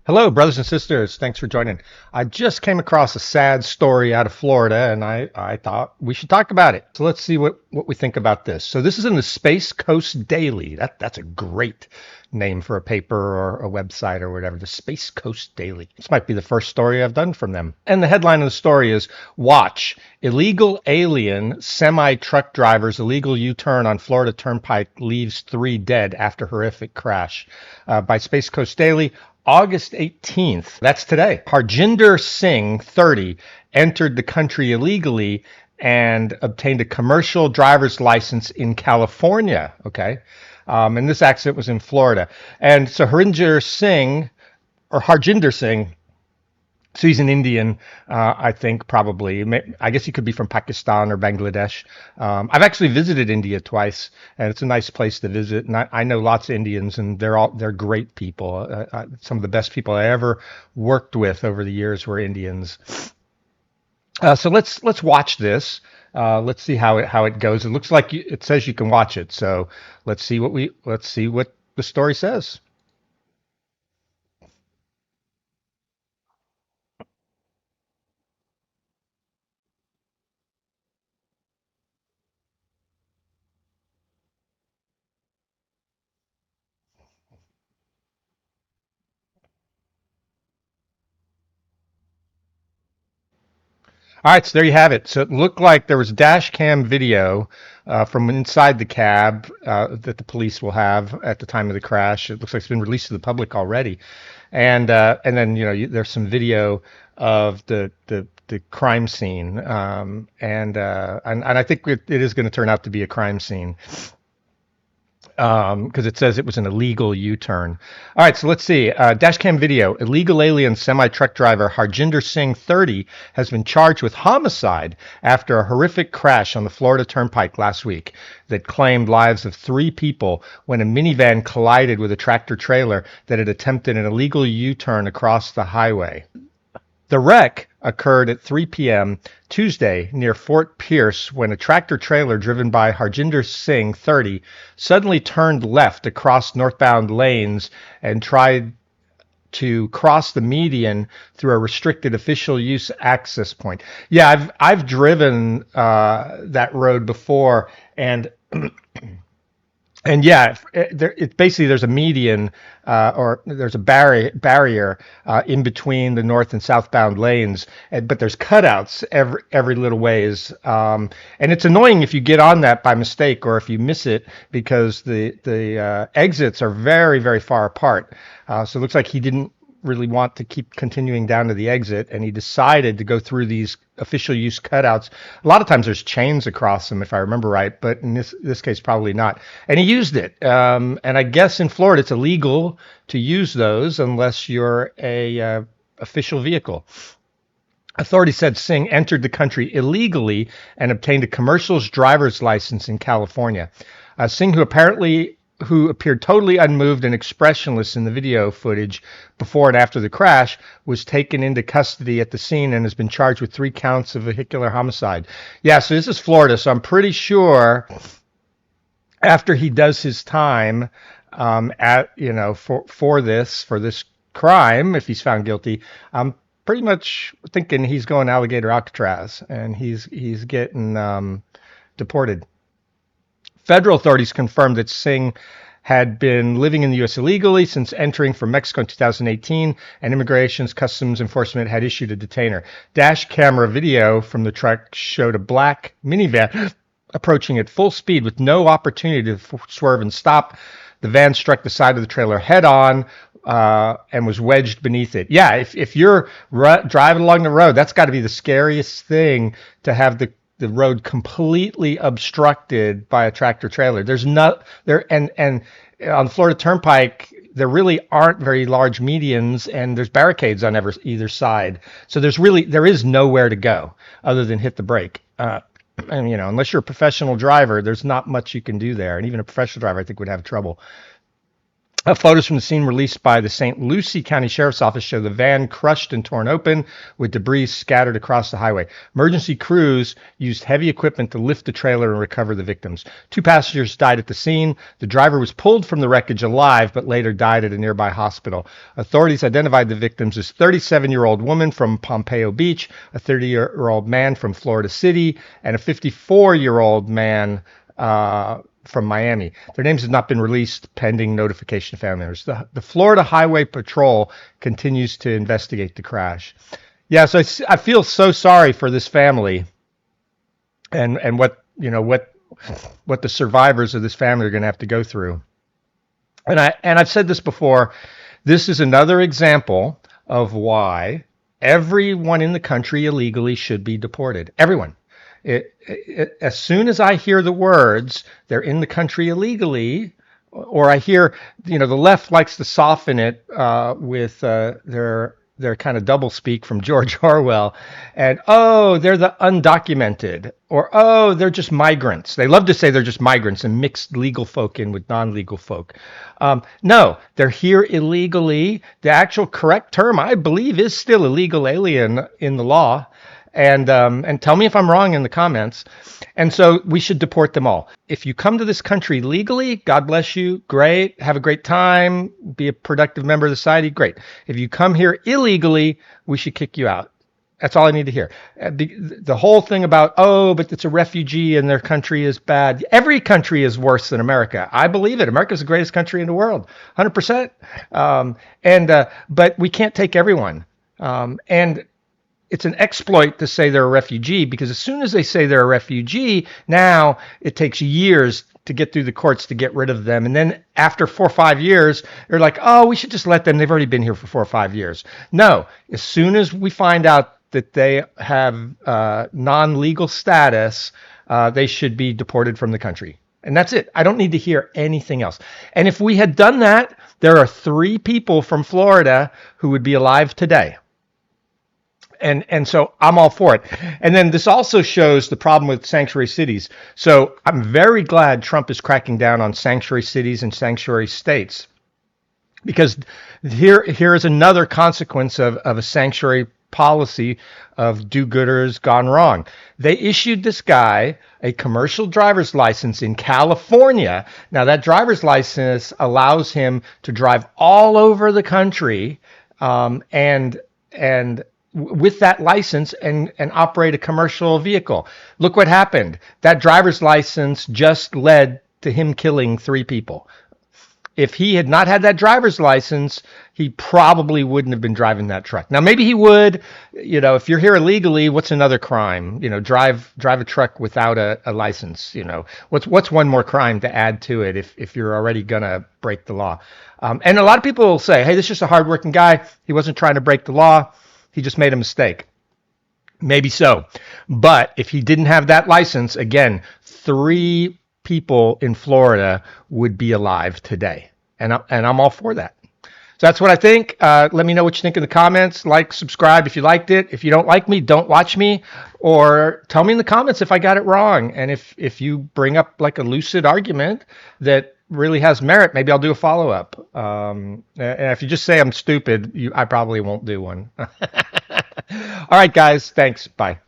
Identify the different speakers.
Speaker 1: Hello, brothers and sisters. Thanks for joining. I just came across a sad story out of Florida, and I thought we should talk about it. So let's see what we think about this. So this is in the Space Coast Daily. That's a great name for a paper or a website or whatever. The Space Coast Daily. This might be the first story I've done from them. And the headline of the story is Watch Illegal Alien Semi Truck Driver's Illegal U-Turn on Florida Turnpike Leaves Three Dead After Horrific Crash by Space Coast Daily. August 18th, that's today, Harjinder Singh, 30, entered the country illegally and obtained a commercial driver's license in California. Okay. And this accident was in Florida. And so Harjinder Singh, so he's an Indian, I think, probably. I guess he could be from Pakistan or Bangladesh. I've actually visited India twice, and it's a nice place to visit. And I know lots of Indians, and they're great people. Some of the best people I ever worked with over the years were Indians. So let's watch this. Let's see how it goes. It looks like it says you can watch it. So let's see what the story says. All right, so there you have it. So it looked like there was dash cam video from inside the cab that the police will have at the time of the crash. It looks like it's been released to the public already, and then there's some video of the crime scene, and I think it is going to turn out to be a crime scene because it says it was an illegal U-turn. All right, so let's see. Dashcam video. Illegal alien semi-truck driver Harjinder Singh, 30, has been charged with homicide after a horrific crash on the Florida Turnpike last week that claimed lives of three people when a minivan collided with a tractor trailer that had attempted an illegal U-turn across the highway. The wreck occurred at 3 p.m. Tuesday near Fort Pierce when a tractor trailer driven by Harjinder Singh, 30, suddenly turned left across northbound lanes and tried to cross the median through a restricted official use access point. Yeah, I've driven that road before, and yeah, basically there's a median or there's a barrier in between the north and southbound lanes, but there's cutouts every little ways, and it's annoying if you get on that by mistake or if you miss it because the exits are very far apart. So it looks like he didn't really want to keep continuing down to the exit, and he decided to go through these official use cutouts. A lot of times there's chains across them, if I remember right, but in this case, probably not. And he used it. And I guess in Florida, it's illegal to use those unless you're a official vehicle. Authorities said Singh entered the country illegally and obtained a commercial driver's license in California. Singh, who appeared totally unmoved and expressionless in the video footage before and after the crash, was taken into custody at the scene and has been charged with 3 counts of vehicular homicide. Yeah, so this is Florida, so I'm pretty sure after he does his time for this crime, if he's found guilty, I'm pretty much thinking he's going alligator Alcatraz and he's getting deported. Federal authorities confirmed that Singh had been living in the U.S. illegally since entering from Mexico in 2018, and Immigration's Customs Enforcement had issued a detainer. Dash camera video from the truck showed a black minivan approaching at full speed with no opportunity to swerve and stop. The van struck the side of the trailer head on and was wedged beneath it. Yeah, if you're driving along the road, that's got to be the scariest thing, to have the road completely obstructed by a tractor trailer. There's not there, and on Florida Turnpike, there really aren't very large medians, and there's barricades on either side. So there is nowhere to go other than hit the brake. And unless you're a professional driver, there's not much you can do there. And even a professional driver, I think, would have trouble. Photos from the scene released by the St. Lucie County Sheriff's Office show the van crushed and torn open with debris scattered across the highway. Emergency crews used heavy equipment to lift the trailer and recover the victims. 2 passengers died at the scene. The driver was pulled from the wreckage alive, but later died at a nearby hospital. Authorities identified the victims as 37-year-old woman from Pompeo Beach, a 30-year-old man from Florida City, and a 54-year-old man from Miami. Their names have not been released pending notification of family members. The Florida Highway Patrol continues to investigate the crash. Yeah, so I feel so sorry for this family and what the survivors of this family are going to have to go through. And I've said this before. This is another example of why everyone in the country illegally should be deported. Everyone. As soon as I hear the words, they're in the country illegally, or I hear, the left likes to soften it with their kind of doublespeak from George Orwell, and they're the undocumented, or they're just migrants. They love to say they're just migrants and mix legal folk in with non-legal folk. No, they're here illegally. The actual correct term, I believe, is still illegal alien in the law. And tell me if I'm wrong in the comments. And so we should deport them all. If you come to this country legally, God bless you, great, have a great time, be a productive member of the society, great. If you come here illegally, we should kick you out. That's all I need to hear. The whole thing about, but it's a refugee and their country is bad. Every country is worse than America. I believe it. America's the greatest country in the world, 100%. But we can't take everyone. And it's an exploit to say they're a refugee, because as soon as they say they're a refugee, now it takes years to get through the courts to get rid of them. And then after 4 or 5 years, they're like, we should just let them. They've already been here for 4 or 5 years. No, as soon as we find out that they have non-legal status, they should be deported from the country. And that's it. I don't need to hear anything else. And if we had done that, there are 3 people from Florida who would be alive today. And so I'm all for it. And then this also shows the problem with sanctuary cities. So I'm very glad Trump is cracking down on sanctuary cities and sanctuary states, because here is another consequence of a sanctuary policy of do-gooders gone wrong. They issued this guy a commercial driver's license in California. Now, that driver's license allows him to drive all over the country and with that license and operate a commercial vehicle. Look what happened. That driver's license just led to him killing 3 people. If he had not had that driver's license, he probably wouldn't have been driving that truck. Now, maybe he would. If you're here illegally, what's another crime? Drive a truck without a license. What's one more crime to add to it if you're already gonna break the law? And a lot of people will say, hey, this is just a hardworking guy. He wasn't trying to break the law. He just made a mistake. Maybe so. But if he didn't have that license, again, 3 people in Florida would be alive today. And I'm all for that. So that's what I think. Let me know what you think in the comments. Like, subscribe if you liked it. If you don't like me, don't watch me. Or tell me in the comments if I got it wrong. And if you bring up like a lucid argument that really has merit, maybe I'll do a follow-up. And if you just say I'm stupid, I probably won't do one. All right, guys. Thanks. Bye.